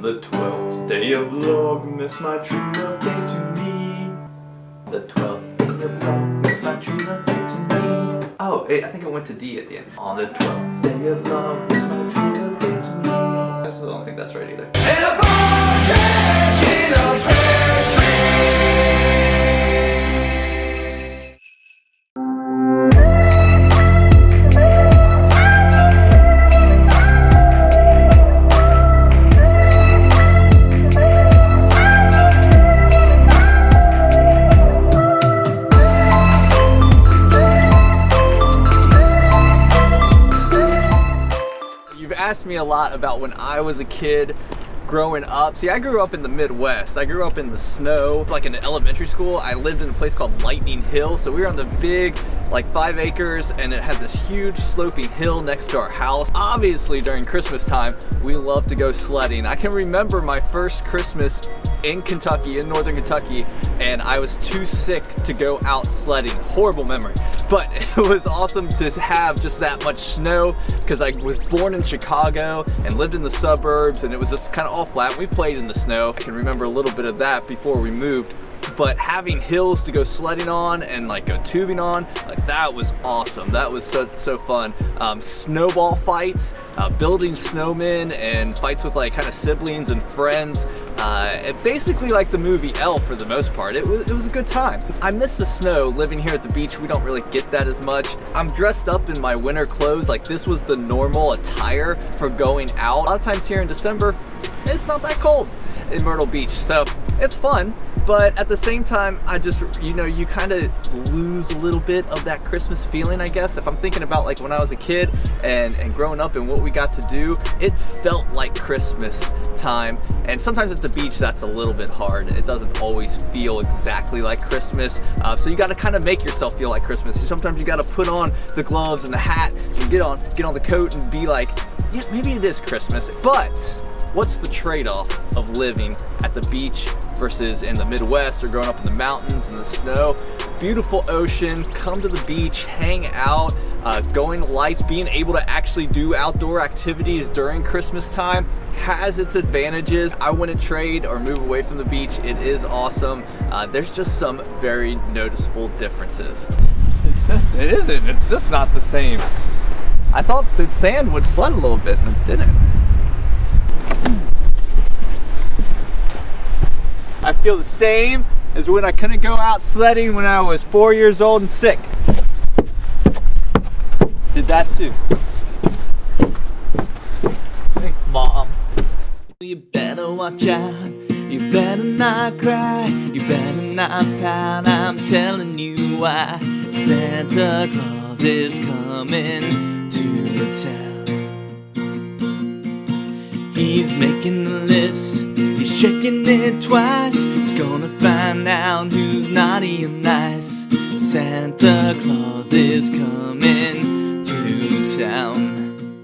the 12th day of Vlogmas, my true love gave to me. The 12th day of Vlogmas, my true love gave to me. Oh, I think it went to D at the end. On the 12th day of Vlogmas, my true love gave to me. I still don't think that's right either. And a partridge in a pear tree. Asked me a lot about when I was a kid growing up. See, I grew up in the Midwest. I grew up in the snow. Like in elementary school, I lived in a place called Lightning Hill. So we were on the big, like 5 acres, and it had this huge sloping hill next to our house. Obviously, during Christmas time, we loved to go sledding. I can remember my first Christmas in Kentucky, in northern Kentucky, and I was too sick to go out sledding. Horrible memory. But it was awesome to have just that much snow because I was born in Chicago and lived in the suburbs, and it was just kind of all flat. We played in the snow. I can remember a little bit of that before we moved. But having hills to go sledding on and like go tubing on, like that was awesome. That was so fun. Snowball fights, building snowmen, and fights with like kind of siblings and friends. Basically like the movie Elf for the most part. It was a good time. I miss the snow. Living here at the beach, we don't really get that as much. I'm dressed up in my winter clothes. Like this was the normal attire for going out. A lot of times here in December, it's not that cold in Myrtle Beach, so it's fun. But at the same time, I just, you kind of lose a little bit of that Christmas feeling, I guess. If I'm thinking about like when I was a kid and growing up and what we got to do, it felt like Christmas time. And sometimes at the beach, that's a little bit hard. It doesn't always feel exactly like Christmas. So you got to kind of make yourself feel like Christmas. Sometimes you got to put on the gloves and the hat and get on the coat and be like, yeah, maybe it is Christmas. But what's the trade-off of living at the beach versus in the Midwest or growing up in the mountains in the snow? Beautiful ocean, come to the beach, hang out, going lights, being able to actually do outdoor activities during Christmas time has its advantages. I wouldn't trade or move away from the beach. It is awesome. There's just some very noticeable differences. It isn't, it's just not the same. I thought the sand would sled a little bit and it didn't. I feel the same as when I couldn't go out sledding when I was 4 years old and sick. Did that too. Thanks, Mom. You better watch out. You better not cry. You better not pout. I'm telling you why. Santa Claus is coming to town. He's making the list, he's checking it twice. He's gonna find out who's naughty and nice. Santa Claus is coming to town.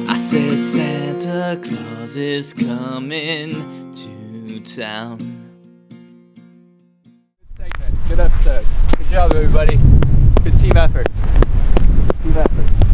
I said Santa Claus is coming to town. Good segment, good episode. Good job, everybody. Good team effort. Team effort.